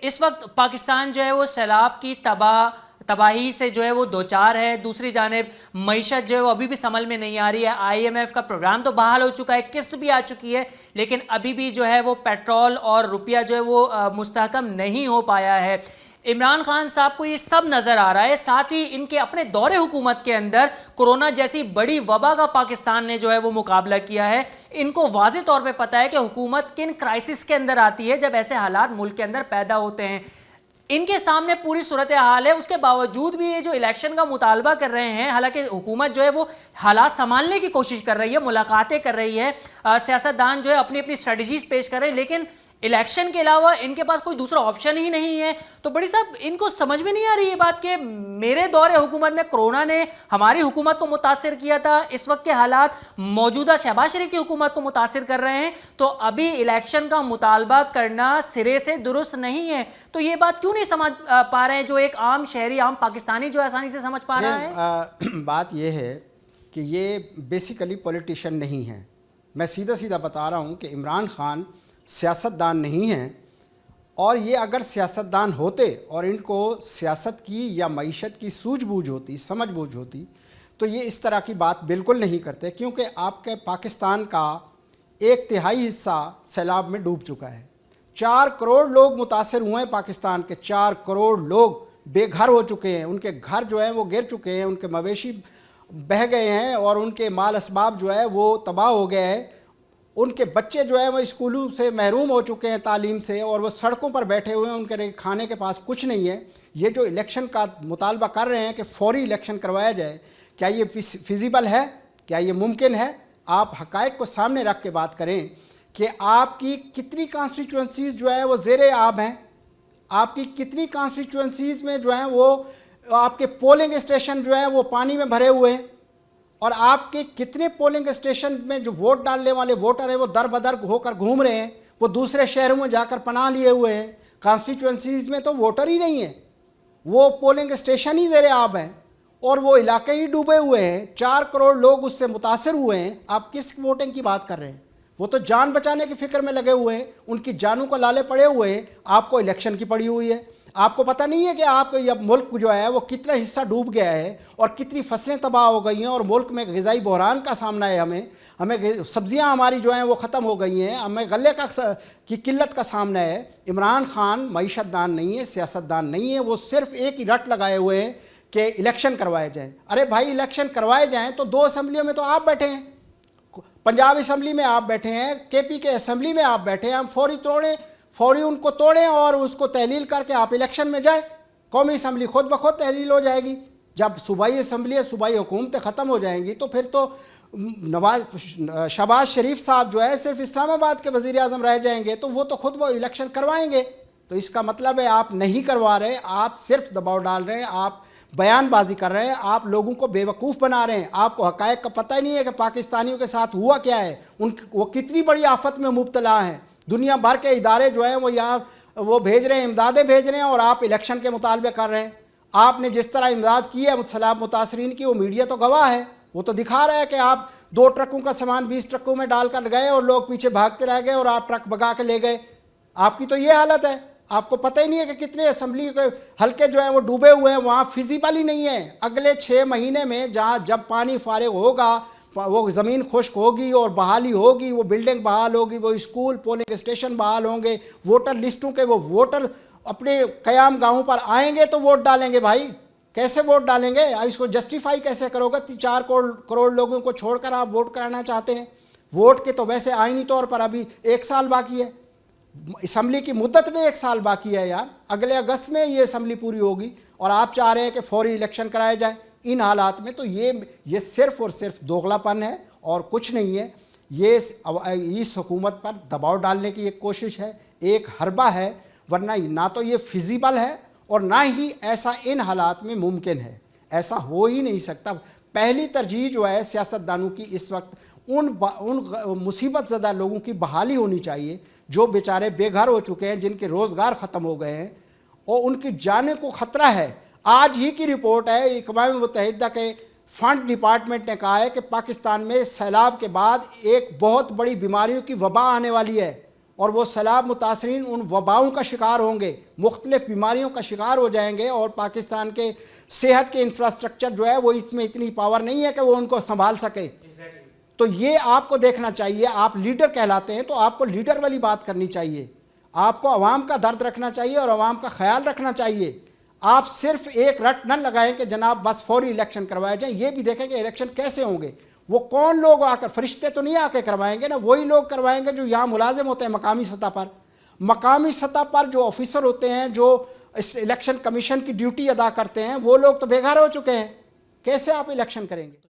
اس وقت پاکستان جو ہے وہ سیلاب کی تباہی سے جو ہے وہ دوچار ہے. دوسری جانب معیشت جو ہے وہ ابھی بھی سمجھ میں نہیں آ رہی ہے. IMF کا پروگرام تو بحال ہو چکا ہے, قسط بھی آ چکی ہے, لیکن ابھی بھی جو ہے وہ پیٹرول اور روپیہ جو ہے وہ مستحکم نہیں ہو پایا ہے. عمران خان صاحب کو یہ سب نظر آ رہا ہے, ساتھ ہی ان کے اپنے دور حکومت کے اندر کورونا جیسی بڑی وبا کا پاکستان نے جو ہے وہ مقابلہ کیا ہے. ان کو واضح طور پہ پتہ ہے کہ حکومت کن کرائسس کے اندر آتی ہے جب ایسے حالات ملک کے اندر پیدا ہوتے ہیں. ان کے سامنے پوری صورتحال ہے, اس کے باوجود بھی یہ جو الیکشن کا مطالبہ کر رہے ہیں, حالانکہ حکومت جو ہے وہ حالات سنبھالنے کی کوشش کر رہی ہے, ملاقاتیں کر رہی ہے, سیاستدان جو ہے اپنی اپنی اسٹریٹجیز پیش کر رہے ہیں, لیکن الیکشن کے علاوہ ان کے پاس کوئی دوسرا آپشن ہی نہیں ہے. تو بڑی صاحب ان کو سمجھ میں نہیں آ رہی یہ بات کہ میرے دور حکومت میں کرونا نے ہماری حکومت کو متاثر کیا تھا, اس وقت کے حالات موجودہ شہباز شریف کی حکومت کو متاثر کر رہے ہیں, تو ابھی الیکشن کا مطالبہ کرنا سرے سے درست نہیں ہے. تو یہ بات کیوں نہیں سمجھ پا رہے ہیں جو ایک عام شہری, عام پاکستانی جو آسانی سے سمجھ پا رہا ہے؟ بات یہ ہے کہ یہ بیسیکلی پولیٹیشین نہیں ہے. میں سیدھا بتا رہا ہوں کہ عمران خان سیاستدان نہیں ہیں, اور یہ اگر سیاستدان ہوتے اور ان کو سیاست کی یا معیشت کی سوجھ بوجھ ہوتی, سمجھ بوجھ ہوتی, تو یہ اس طرح کی بات بالکل نہیں کرتے. کیونکہ آپ کے پاکستان کا 1/3 حصہ سیلاب میں ڈوب چکا ہے. 4 کروڑ لوگ متاثر ہوئے ہیں پاکستان کے, 4 کروڑ لوگ بے گھر ہو چکے ہیں, ان کے گھر جو ہیں وہ گر چکے ہیں, ان کے مویشی بہہ گئے ہیں, اور ان کے مال اسباب جو ہے وہ تباہ ہو گئے ہیں. ان کے بچے جو ہیں وہ اسکولوں سے محروم ہو چکے ہیں, تعلیم سے, اور وہ سڑکوں پر بیٹھے ہوئے ہیں, ان کے کھانے کے پاس کچھ نہیں ہے. یہ جو الیکشن کا مطالبہ کر رہے ہیں کہ فوری الیکشن کروایا جائے, کیا یہ فیزیبل ہے؟ کیا یہ ممکن ہے؟ آپ حقائق کو سامنے رکھ کے بات کریں کہ آپ کی کتنی کانسٹیچوئنسیز جو ہے وہ زیر آب ہیں, آپ کی کتنی کانسٹیچوئنسیز میں جو ہیں وہ آپ کے پولنگ اسٹیشن جو ہیں وہ پانی میں بھرے ہوئے ہیں, اور آپ کے کتنے پولنگ اسٹیشن میں جو ووٹ ڈالنے والے ووٹر ہیں وہ در بدر ہو کر گھوم رہے ہیں, وہ دوسرے شہروں میں جا کر پناہ لیے ہوئے ہیں. کانسٹیچوئنسیز میں تو ووٹر ہی نہیں ہیں, وہ پولنگ اسٹیشن ہی زیر آب ہیں, اور وہ علاقے ہی ڈوبے ہوئے ہیں. 4 کروڑ لوگ اس سے متاثر ہوئے ہیں. آپ کس ووٹنگ کی بات کر رہے ہیں؟ وہ تو جان بچانے کی فکر میں لگے ہوئے ہیں, ان کی جانوں کو لالے پڑے ہوئے ہیں. آپ کو الیکشن کی پڑی ہوئی ہے. آپ کو پتہ نہیں ہے کہ آپ کا ملک جو ہے وہ کتنا حصہ ڈوب گیا ہے, اور کتنی فصلیں تباہ ہو گئی ہیں, اور ملک میں غذائی بحران کا سامنا ہے. ہمیں سبزیاں ہماری جو ہیں وہ ختم ہو گئی ہیں, ہمیں غلے کی قلت کا سامنا ہے. عمران خان معیشت دان نہیں ہے, سیاست دان نہیں ہے, وہ صرف ایک ہی رٹ لگائے ہوئے ہیں کہ الیکشن کروائے جائیں. ارے بھائی, الیکشن کروائے جائیں تو 2 اسمبلیوں میں تو آپ بیٹھے ہیں, پنجاب اسمبلی میں آپ بیٹھے ہیں, KP کے اسمبلی میں آپ بیٹھے ہیں. ہم فوری ان کو توڑیں اور اس کو تحلیل کر کے آپ الیکشن میں جائیں. قومی اسمبلی خود بخود تحلیل ہو جائے گی. جب صوبائی اسمبلی صوبائی حکومتیں ختم ہو جائیں گی تو پھر تو شہباز شریف صاحب جو ہے صرف اسلام آباد کے وزیر اعظم رہ جائیں گے, تو وہ الیکشن کروائیں گے. تو اس کا مطلب ہے آپ نہیں کروا رہے, آپ صرف دباؤ ڈال رہے ہیں, آپ بیان بازی کر رہے ہیں, آپ لوگوں کو بیوقوف بنا رہے ہیں. آپ کو حقائق کا پتہ ہی نہیں ہے کہ پاکستانیوں کے ساتھ ہوا کیا ہے, وہ کتنی بڑی آفت میں مبتلا ہیں. دنیا بھر کے ادارے جو ہیں وہ یہاں وہ بھیج رہے ہیں, امدادیں بھیج رہے ہیں, اور آپ الیکشن کے مطالبے کر رہے ہیں. آپ نے جس طرح امداد کی ہے سیلاب متاثرین کی, وہ میڈیا تو گواہ ہے, وہ تو دکھا رہا ہے کہ آپ 2 ٹرکوں کا سامان 20 ٹرکوں میں ڈال کر گئے, اور لوگ پیچھے بھاگتے رہ گئے, اور آپ ٹرک بگا کے لے گئے. آپ کی تو یہ حالت ہے. آپ کو پتہ ہی نہیں ہے کہ کتنے اسمبلی کے حلقے جو ہیں وہ ڈوبے ہوئے ہیں, وہاں فیزیبل ہی نہیں ہے. اگلے 6 مہینے میں جب پانی فارغ ہوگا, وہ زمین خشک ہوگی اور بحالی ہوگی, وہ بلڈنگ بحال ہوگی, وہ اسکول پولنگ اسٹیشن بحال ہوں گے, ووٹر لسٹوں کے وہ ووٹر اپنے قیام گاہوں پر آئیں گے تو ووٹ ڈالیں گے. بھائی کیسے ووٹ ڈالیں گے؟ اب اس کو جسٹیفائی کیسے کرو گے؟ 4 کروڑ لوگوں کو چھوڑ کر آپ ووٹ کرانا چاہتے ہیں. ووٹ کے تو ویسے آئینی طور پر ابھی 1 سال باقی ہے, اسمبلی کی مدت میں 1 سال باقی ہے یار. اگلے اگست میں یہ اسمبلی پوری ہوگی, اور آپ چاہ رہے ہیں کہ فوری الیکشن کرائے جائیں. ان حالات میں تو یہ صرف اور صرف دوغلا پن ہے اور کچھ نہیں ہے. یہ اس حکومت پر دباؤ ڈالنے کی ایک کوشش ہے, ایک حربہ ہے, ورنہ نہ تو یہ فیزیبل ہے اور نہ ہی ایسا ان حالات میں ممکن ہے. ایسا ہو ہی نہیں سکتا. پہلی ترجیح جو ہے سیاستدانوں کی اس وقت ان مصیبت زدہ لوگوں کی بحالی ہونی چاہیے جو بیچارے بے گھر ہو چکے ہیں, جن کے روزگار ختم ہو گئے ہیں, اور ان کی جانیں کو خطرہ ہے. آج ہی کی رپورٹ ہے, اقوام متحدہ کے فنڈ ڈپارٹمنٹ نے کہا ہے کہ پاکستان میں سیلاب کے بعد ایک بہت بڑی بیماریوں کی وبا آنے والی ہے, اور وہ سیلاب متاثرین ان وباؤں کا شکار ہوں گے، مختلف بیماریوں کا شکار ہو جائیں گے، اور پاکستان کے صحت کے انفراسٹرکچر جو ہے وہ اس میں اتنی پاور نہیں ہے کہ وہ ان کو سنبھال سکے۔ تو یہ آپ کو دیکھنا چاہیے، آپ لیڈر کہلاتے ہیں تو آپ کو لیڈر والی بات کرنی چاہیے، آپ کو عوام کا درد رکھنا چاہیے اور عوام کا خیال رکھنا چاہیے۔ آپ صرف ایک رٹ نہ لگائیں کہ جناب بس فوری الیکشن کروائے جائیں، یہ بھی دیکھیں کہ الیکشن کیسے ہوں گے، وہ کون لوگ آ کر، فرشتے تو نہیں آ کے کروائیں گے نا، وہی لوگ کروائیں گے جو یہاں ملازم ہوتے ہیں مقامی سطح پر۔ مقامی سطح پر جو آفیسر ہوتے ہیں، جو اس الیکشن کمیشن کی ڈیوٹی ادا کرتے ہیں، وہ لوگ تو بے گھر ہو چکے ہیں، کیسے آپ الیکشن کریں گے؟